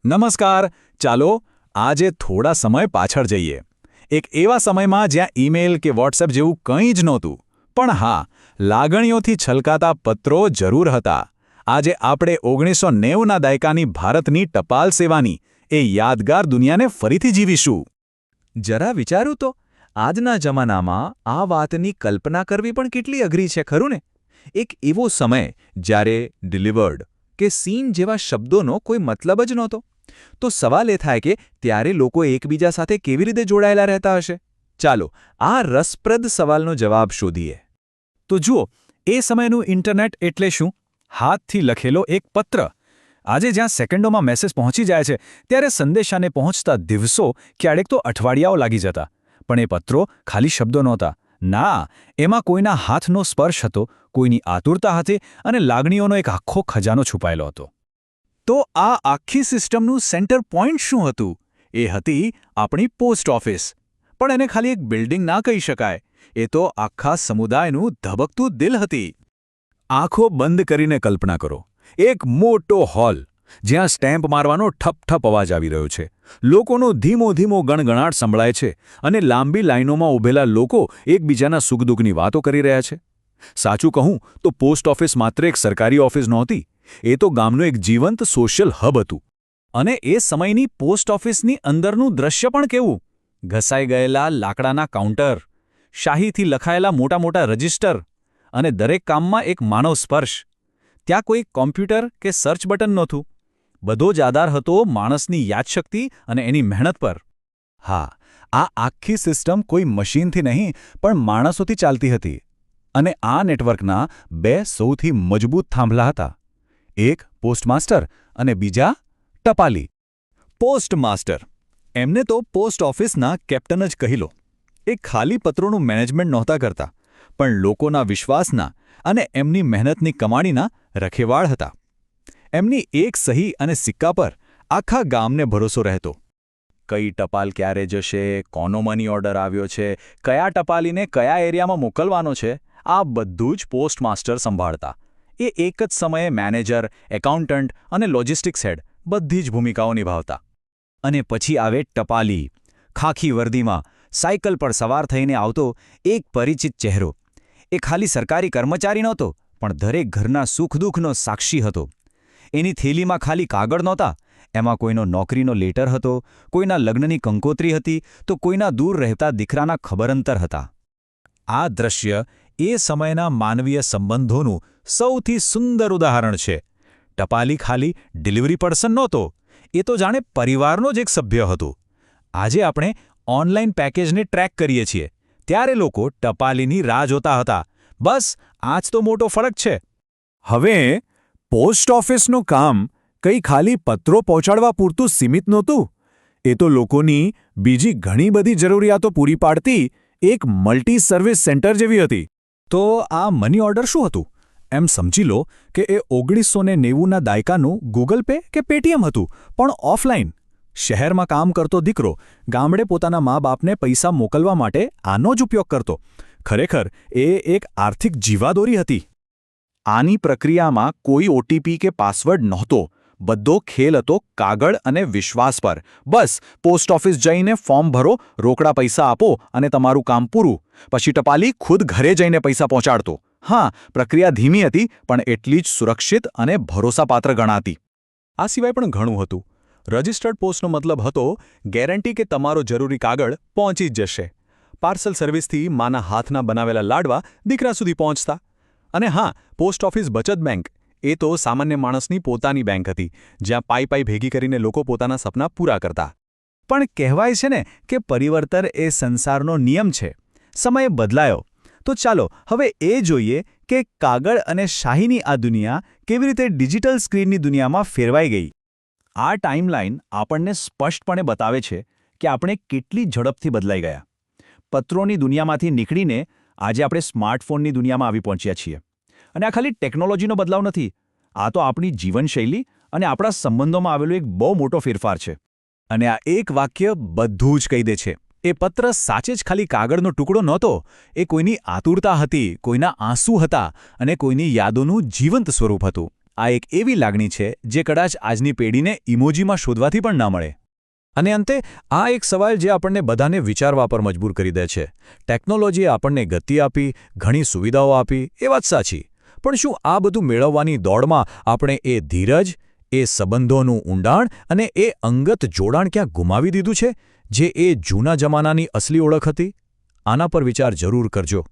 નમસ્કાર. ચાલો આજે થોડા સમય પાછળ જઈએ. એક એવા સમયમાં જ્યાં ઈમેલ કે વોટ્સએપ જેવું કંઈ જ નહોતું. પણ હા, લાગણીઓથી છલકાતા પત્રો જરૂર હતા. આજે આપણે 1990ના દાયકાની ભારતની ટપાલ સેવાની એ યાદગાર દુનિયાને ફરીથી જીવીશું. જરા વિચારું તો આજના જમાનામાં આ વાતની કલ્પના કરવી પણ કેટલી અઘરી છે ખરું ને. એક એવો સમય જ્યારે ડિલિવર્ડ કે સીન જેવા શબ્દોનો કોઈ મતલબ જ નહોતો. તો સવાલ એ થાય કે ત્યારે લોકો એકબીજા સાથે કેવી રીતે જોડાયેલા રહેતા હશે. ચાલો આ રસપ્રદ સવાલનો જવાબ શોધીએ. તો જુઓ, એ સમયનું ઇન્ટરનેટ એટલે શું? હાથથી લખેલો એક પત્ર. આજે જ્યાં સેકન્ડોમાં મેસેજ પહોંચી જાય છે, ત્યારે સંદેશાને પહોંચતા દિવસો, ક્યારેક તો અઠવાડિયાઓ લાગી જતા. પણ એ પત્રો ખાલી શબ્દો નહોતા. ના, એમાં કોઈના હાથનો સ્પર્શ હતો, કોઈની આતુરતા હતી અને લાગણીઓનો એક આખો ખજાનો છુપાયેલો હતો. તો આ આખી સિસ્ટમનું સેન્ટર પોઈન્ટ શું હતું? એ હતી આપણી પોસ્ટ ઓફિસ. પણ એને ખાલી એક બિલ્ડિંગ ના કહી શકાય. એ તો આખા સમુદાયનું ધબકતું દિલ હતી. આંખો બંધ કરીને કલ્પના કરો. એક મોટો હોલ, જ્યાં સ્ટેમ્પ મારવાનો ઠપ-ઠપ અવાજ આવી રહ્યો છે, લોકોનો ધીમો ધીમો ગણગણાટ સંભળાય છે અને લાંબી લાઈનોમાં ઊભેલા લોકો એકબીજાના સુખ-દુઃખની વાતો કરી રહ્યા છે. સાચું કહું તો પોસ્ટ ઓફિસ માત્ર એક સરકારી ઓફિસ નહોતી. એ તો ગામનું એક જીવંત સોશિયલ હબ હતું. અને એ સમયની પોસ્ટ ઓફિસની અંદરનું દ્રશ્ય પણ કેવું! ઘસાઈ ગયેલા લાકડાના કાઉન્ટર, શાહીથી લખાયેલા મોટા મોટા રજિસ્ટર અને દરેક કામમાં એક માનવ સ્પર્શ. ત્યાં કોઈ કોમ્પ્યુટર કે સર્ચ બટન નહોતું. બધો જ આધાર હતો માણસની યાદશક્તિ અને એની મહેનત પર. હા, આ આખી સિસ્ટમ કોઈ મશીનથી નહીં પણ માણસોથી ચાલતી હતી. અને આ નેટવર્કના બે સૌથી મજબૂત થાંભલા હતા. એક પોસ્ટમાસ્ટર અને બીજા ટપાલી. પોસ્ટમાસ્ટર, એમને તો પોસ્ટ ઓફિસના કેપ્ટન જ કહી લો. એ ખાલી પત્રોનું મેનેજમેન્ટ નહોતા કરતા, પણ લોકોના વિશ્વાસના અને એમની મહેનતની કમાણીના રખેવાળ હતા. એમની એક સહી અને સિક્કા પર આખા ગામને ભરોસો રહેતો. કઈ ટપાલ ક્યારે જશે, કોનો મની ઓર્ડર આવ્યો છે, કયા ટપાલીને કયા એરિયામાં મોકલવાનો છે, આ બધું જ પોસ્ટમાસ્ટર સંભાળતા. એ એક જ સમયે મેનેજર, એકાઉન્ટન્ટ અને લોજિસ્ટિક્સ હેડ બધી જ ભૂમિકાઓ નિભાવતા. અને પછી આવે ટપાલી. ખાખી વર્દીમાં સાયકલ પર સવાર થઈને આવતો એક પરિચિત ચહેરો. એ ખાલી સરકારી કર્મચારી નહોતો, પણ દરેક ઘરના સુખ-દુઃખનો સાક્ષી હતો. એની થેલીમાં ખાલી કાગળ નહોતા, એમાં કોઈનો નોકરીનો લેટર હતો, કોઈના લગ્નની કંકોત્રી હતી, તો કોઈના દૂર રહેતા દીકરાના ખબરંતર હતા. આ દ્રશ્ય એ સમયના માનવીય સંબંધોનું સૌથી સુંદર ઉદાહરણ છે. ટપાલી ખાલી ડિલિવરી પર્સન નહોતો, એ તો જાણે પરિવારનો જ એક સભ્ય હતો. આજે આપણે ઓનલાઈન પેકેજને ટ્રેક કરીએ છીએ, ત્યારે લોકો ટપાલીની રાહ જોતા હતા. બસ આ જ તો મોટો ફરક છે. હવે પોસ્ટ ઓફિસનું કામ કંઈ ખાલી પત્રો પહોંચાડવા પૂરતું સીમિત નહોતું. એ તો લોકોની બીજી ઘણી બધી જરૂરિયાતો પૂરી પાડતી એક મલ્ટી સર્વિસ સેન્ટર જેવી હતી. તો આ મની ઓર્ડર શું હતું? એમ સમજી લો કે એ 1990ના દાયકાનું ગૂગલ પે કે પેટીએમ હતું, પણ ઓફલાઈન. શહેરમાં કામ કરતો દીકરો ગામડે પોતાના મા-બાપને પૈસા મોકલવા માટે આનો જ ઉપયોગ કરતો. ખરેખર એ એક આર્થિક જીવાદોરી હતી. આની પ્રક્રિયામાં કોઈ ઓટીપી કે પાસવર્ડ નહોતો. બધો ખેલ હતો કાગળ અને વિશ્વાસ પર. બસ પોસ્ટ ઓફિસ જઈને ફોર્મ ભરો, રોકડા પૈસા આપો અને તમારું કામ પૂરું. પછી ટપાલી ખુદ ઘરે જઈને પૈસા પહોંચાડતો. હા, પ્રક્રિયા ધીમી હતી, પણ એટલી જ સુરક્ષિત અને ભરોસાપાત્ર ગણાતી. આ સિવાય પણ ઘણું હતું. રજિસ્ટર્ડ પોસ્ટનો મતલબ હતો ગેરંટી કે તમારો જરૂરી કાગળ પહોંચી જ જશે. પાર્સલ સર્વિસથી માના હાથના બનાવેલા લાડવા દીકરા સુધી પહોંચતા. અને હા, પોસ્ટ ઓફિસ બચત બેંક, એ તો સામાન્ય માણસની પોતાની બેંક હતી, જ્યાં પાઈ ભેગી કરીને લોકો પોતાના સપના પૂરા કરતા. પણ કહેવાય છે ને કે પરિવર્તન એ સંસારનો નિયમ છે. સમય બદલાયો. તો ચાલો હવે એ જોઈએ કે કાગળ અને શાહીની આ દુનિયા કેવી રીતે ડિજિટલ સ્ક્રીનની દુનિયામાં ફેરવાઈ ગઈ. આ ટાઈમલાઈન આપણને સ્પષ્ટપણે બતાવે છે કે આપણે કેટલી ઝડપથી બદલાઈ ગયા. પત્રોની દુનિયામાંથી નીકળીને આજે આપણે સ્માર્ટફોનની દુનિયામાં આવી પહોંચ્યા છીએ. અને આ ખાલી ટેકનોલોજીનો બદલાવ નથી, આ તો આપણી જીવનશૈલી અને આપણા સંબંધોમાં આવેલો એક બહુ મોટો ફેરફાર છે. અને આ એક વાક્ય બધું જ કહી દે છે. એ પત્ર સાચે જ ખાલી કાગળનો ટુકડો નહોતો. એ કોઈની આતુરતા હતી, કોઈના આંસુ હતા અને કોઈની યાદોનું જીવંત સ્વરૂપ હતું. આ એક એવી લાગણી છે જે કદાચ આજની પેઢીને ઇમોજીમાં શોધવાથી પણ ના મળે. અને અંતે આ એક સવાલ જે આપણને બધાને વિચારવા પર મજબૂર કરી દે છે. ટેકનોલોજીએ આપણને ગતિ આપી, ઘણી સુવિધાઓ આપી, એ વાત સાચી. પણ શું આ બધું મેળવવાની દોડમાં આપણે એ ધીરજ, એ સંબંધોનું ઊંડાણ અને એ અંગત જોડાણ ક્યાં ગુમાવી દીધું છે, જે એ જૂના જમાનાની અસલી ઓળખ હતી? આના પર વિચાર જરૂર કરજો.